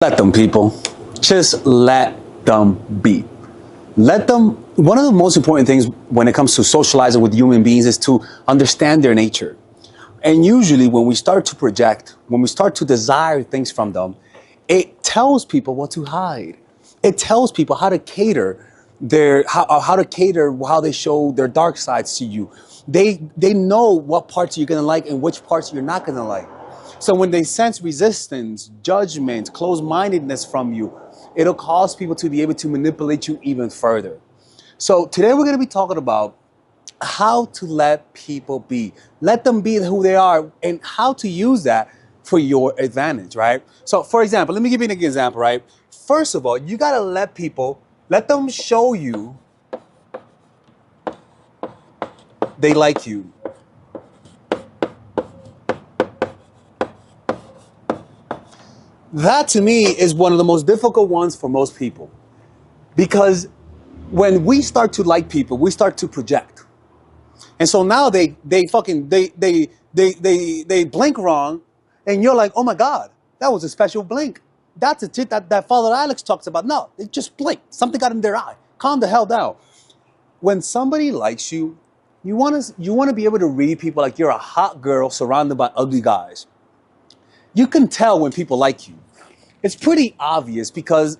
Let them, people. Just let them be. Let them. One of the most important things when it comes to socializing with human beings is to understand their nature. And usually, when we start to project, when we start to desire things from them, it tells people what to hide. It tells people how to cater how they show their dark sides to you. They know what parts you're gonna like and which parts you're not gonna like. So when they sense resistance, judgment, closed-mindedness from you, it'll cause people to be able to manipulate you even further. So today we're going to be talking about how to let people be. Let them be who they are and how to use that for your advantage, right? So for example, let me give you an example, right? First of all, you got to let them show you they like you. That to me is one of the most difficult ones for most people because when we start to like people, we start to project. And so now they blink wrong and you're like, oh my God, that was a special blink. That's a shit that Father Alex talks about. No, it just blinked. Something got in their eye. Calm the hell down. When somebody likes you, you wanna be able to read people like you're a hot girl surrounded by ugly guys. You can tell when people like you. It's pretty obvious because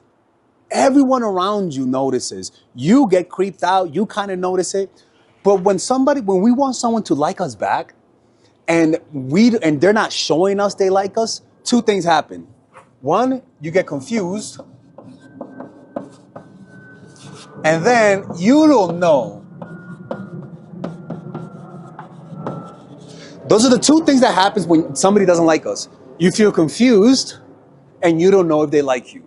everyone around you notices. You get creeped out, you kind of notice it. But when we want someone to like us back and they're not showing us they like us, two things happen. One, you get confused, and then you don't know. Those are the two things that happens when somebody doesn't like us. You feel confused and you don't know if they like you.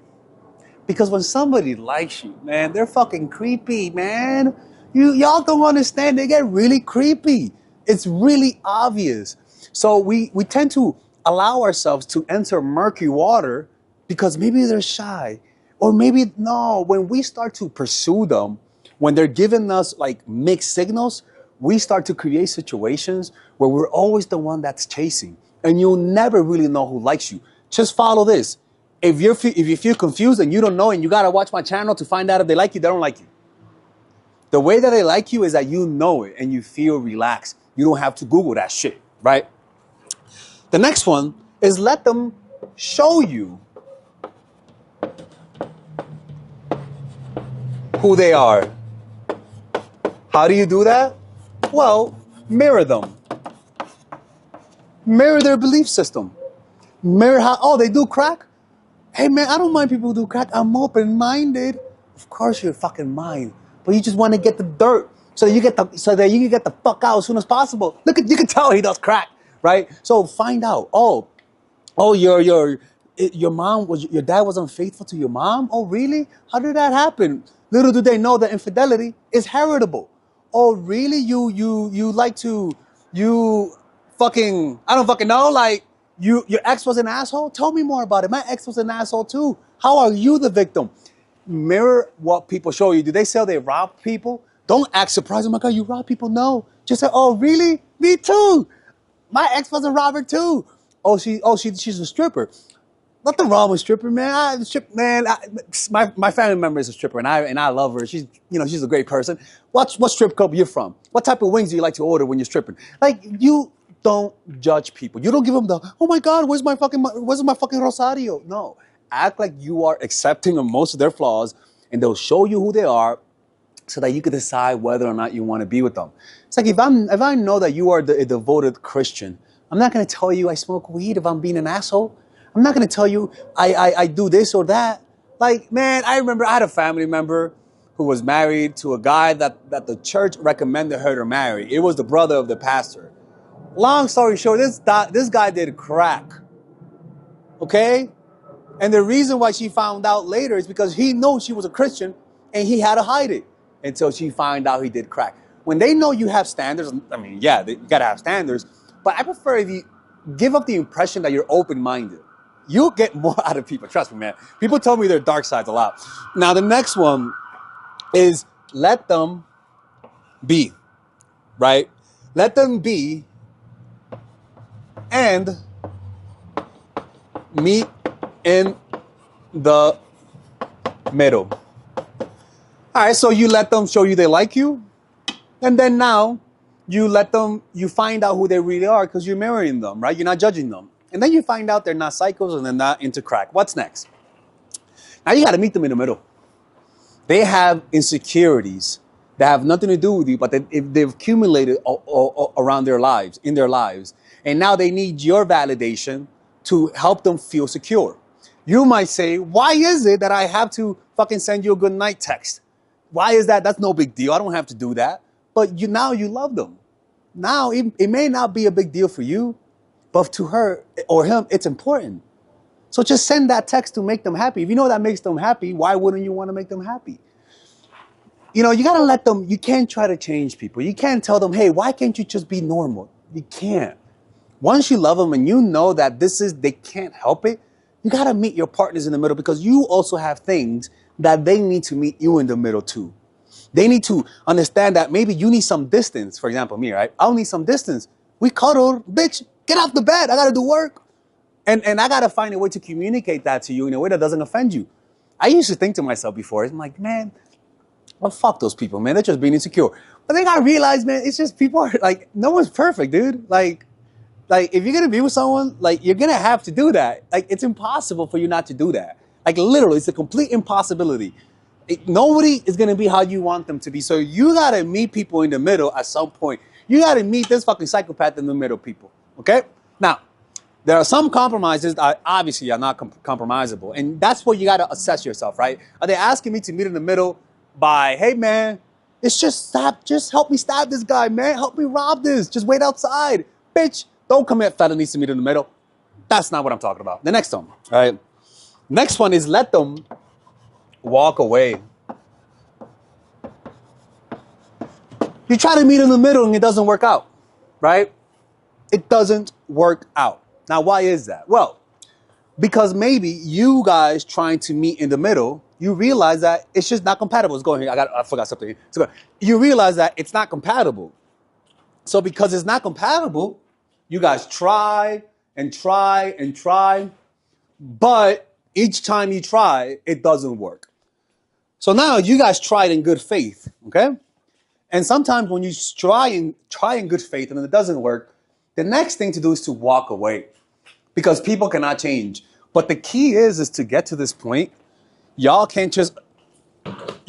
Because when somebody likes you, man, they're fucking creepy, man. Y'all don't understand. They get really creepy. It's really obvious. So we tend to allow ourselves to enter murky water because maybe they're shy. Or maybe no, when we start to pursue them, when they're giving us like mixed signals, we start to create situations where we're always the one that's chasing. And you'll never really know who likes you. Just follow this. If you feel confused and you don't know and you gotta watch my channel to find out if they like you, they don't like you. The way that they like you is that you know it and you feel relaxed. You don't have to Google that shit, right? The next one is let them show you who they are. How do you do that? Well, mirror them. Mirror their belief system. Mirror how, oh, they do crack? Hey man, I don't mind people who do crack. I'm open-minded. Of course you're fucking mind, but you just want to get the dirt so that you can get the fuck out as soon as possible. You can tell he does crack, right? So find out. Oh, your dad was unfaithful to your mom. Oh, really? How did that happen? Little do they know that infidelity is heritable. Oh, really? You like to you fucking I don't fucking know like. Your ex was an asshole? Tell me more about it. My ex was an asshole too. How are you the victim? Mirror what people show you. Do they say they rob people? Don't act surprised. Oh my God, you rob people? No. Just say, oh, really? Me too. My ex was a robber too. She's a stripper. Nothing wrong with stripper, man. My family member is a stripper, and I love her. She's a great person. What strip club you're from? What type of wings do you like to order when you're stripping? Like you don't judge people. You don't give them the oh my God, where's my fucking rosario? No, act like you are accepting of most of their flaws, and they'll show you who they are, so that you can decide whether or not you want to be with them. It's like if I know that you are a devoted Christian, I'm not going to tell you I smoke weed if I'm being an asshole. I'm not going to tell you I do this or that. Like, man, I remember I had a family member who was married to a guy that the church recommended her to marry. It was the brother of the pastor. Long story short, this guy did crack. Okay? And the reason why she found out later is because he knows she was a Christian and he had to hide it until she found out he did crack. When they know you have standards, I mean, yeah, you gotta have standards, but I prefer if you give up the impression that you're open-minded. You'll get more out of people. Trust me, man. People tell me their dark sides a lot. Now, the next one is let them be, right? Let them be and meet in the middle. All right, so you let them show you they like you, and then now you let them, you find out who they really are because you're marrying them, right? You're not judging them. And then you find out they're not psychos and they're not into crack. What's next? Now you got to meet them in the middle. They have insecurities that have nothing to do with you, but they've accumulated around their lives, in their lives. And now they need your validation to help them feel secure. You might say, why is it that I have to fucking send you a good night text? Why is that? That's no big deal. I don't have to do that. But now you love them. Now it may not be a big deal for you, but to her or him, it's important. So just send that text to make them happy. If you know that makes them happy, why wouldn't you want to make them happy? You know, you got to let them, you can't try to change people. You can't tell them, hey, why can't you just be normal? You can't. Once you love them and you know that they can't help it, you got to meet your partners in the middle because you also have things that they need to meet you in the middle too. They need to understand that maybe you need some distance. For example, me, right? I'll need some distance. We cuddle, bitch, get off the bed. I got to do work. And I got to find a way to communicate that to you in a way that doesn't offend you. I used to think to myself before, I'm like, man, well, fuck those people, man. They're just being insecure. But then I realized, man, it's just people are like, no one's perfect, dude. Like if you're going to be with someone, like you're going to have to do that. Like it's impossible for you not to do that. Like literally, it's a complete impossibility. Nobody is going to be how you want them to be. So you got to meet people in the middle at some point. You got to meet this fucking psychopath in the middle, people. Okay? Now, there are some compromises that obviously are not compromisable. And that's where you got to assess yourself, right? Are they asking me to meet in the middle by, hey, man, it's just help me stab this guy, man. Help me rob this. Just wait outside. Bitch, don't commit felonies to meet in the middle. That's not what I'm talking about. The next one, all right? Next one is let them walk away. You try to meet in the middle and it doesn't work out, right? It doesn't work out. Now, why is that? Well, because maybe you guys trying to meet in the middle, you realize that it's just not compatible. Let's go here. I forgot something. So you realize that it's not compatible. So because it's not compatible, you guys try and try and try, but each time you try, it doesn't work. So now you guys tried in good faith, okay? And sometimes when you try in good faith and it doesn't work, the next thing to do is to walk away because people cannot change. But the key is to get to this point. You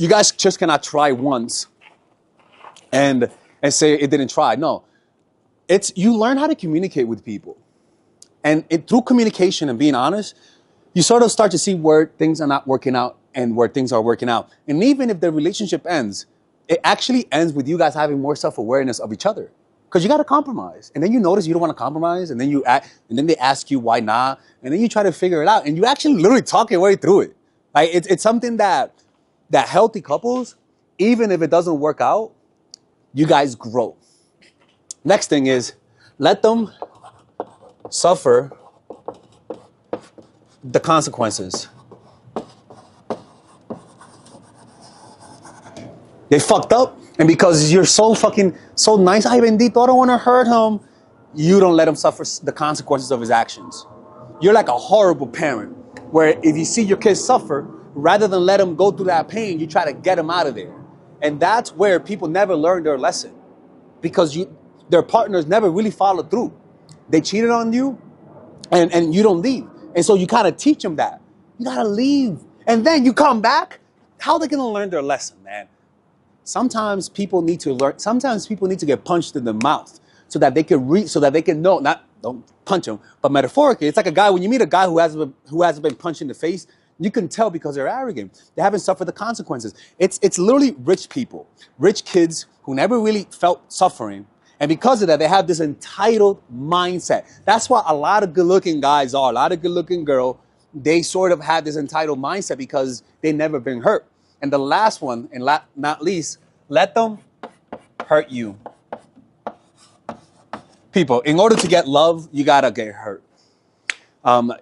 guys just cannot try once and say it didn't try. No, you learn how to communicate with people. And through communication and being honest, you sort of start to see where things are not working out and where things are working out. And even if the relationship ends, it actually ends with you guys having more self-awareness of each other. Because you got to compromise. And then you notice you don't want to compromise. And then they ask you why not. And then you try to figure it out. And you actually literally talk your way through it. Like it's something that healthy couples, even if it doesn't work out, you guys grow. Next thing is let them suffer the consequences. They fucked up, and because you're so nice, ay bendito, I don't want to hurt him, you don't let him suffer the consequences of his actions. You're like a horrible parent, where if you see your kids suffer, rather than let them go through that pain, you try to get them out of there. And that's where people never learn their lesson, because their partners never really followed through. They cheated on you, and you don't leave. And so you kind of teach them that. You got to leave. And then you come back. How are they going to learn their lesson, man? Sometimes people need to learn. Sometimes people need to get punched in the mouth so that they can know. Don't punch them, but metaphorically, it's like a guy. When you meet a guy who hasn't been punched in the face, you can tell because they're arrogant. They haven't suffered the consequences. It's literally rich people, rich kids who never really felt suffering, and because of that, they have this entitled mindset. That's why a lot of good-looking guys a lot of good-looking girls. They sort of have this entitled mindset because they never been hurt. And the last one, and not least, let them hurt you. People, in order to get love, you gotta get hurt.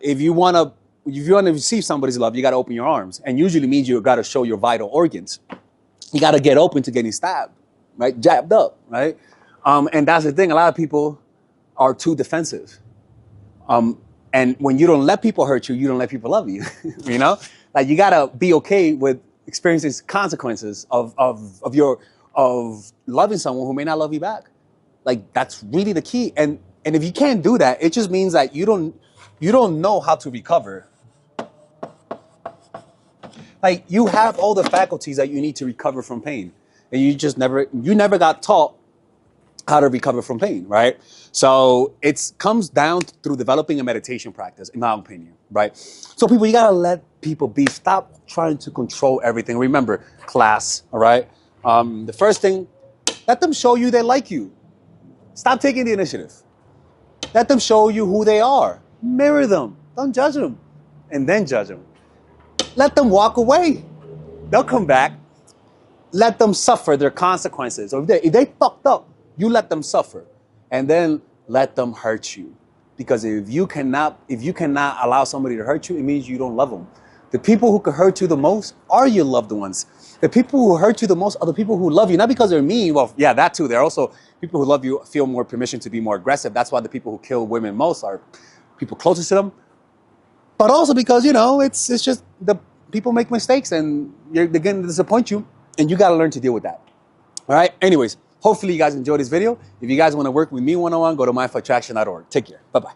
If you wanna receive somebody's love, you gotta open your arms, and usually means you gotta show your vital organs. You gotta get open to getting stabbed, right? Jabbed up, right? And that's the thing. A lot of people are too defensive. And when you don't let people hurt you, you don't let people love you. You know, like you gotta be okay with experiencing consequences of loving someone who may not love you back. Like that's really the key. And if you can't do that, it just means that you don't know how to recover. Like you have all the faculties that you need to recover from pain, and you never got taught how to recover from pain, right? So it comes down through developing a meditation practice, in my opinion, right? So people, you gotta let people be. Stop trying to control everything. Remember, class, all right? The first thing, let them show you they like you. Stop taking the initiative. Let them show you who they are. Mirror them. Don't judge them. And then judge them. Let them walk away. They'll come back. Let them suffer their consequences. Or if they fucked up, you let them suffer. And then let them hurt you. Because if you cannot allow somebody to hurt you, it means you don't love them. The people who can hurt you the most are your loved ones. The people who hurt you the most are the people who love you. Not because they're mean. Well, yeah, that too. They're also people who love you feel more permission to be more aggressive. That's why the people who kill women most are people closest to them. But also because, you know, it's just the people make mistakes and they're going to disappoint you. And you got to learn to deal with that. All right. Anyways, hopefully you guys enjoyed this video. If you guys want to work with me one-on-one, go to mindfulattraction.org. Take care. Bye-bye.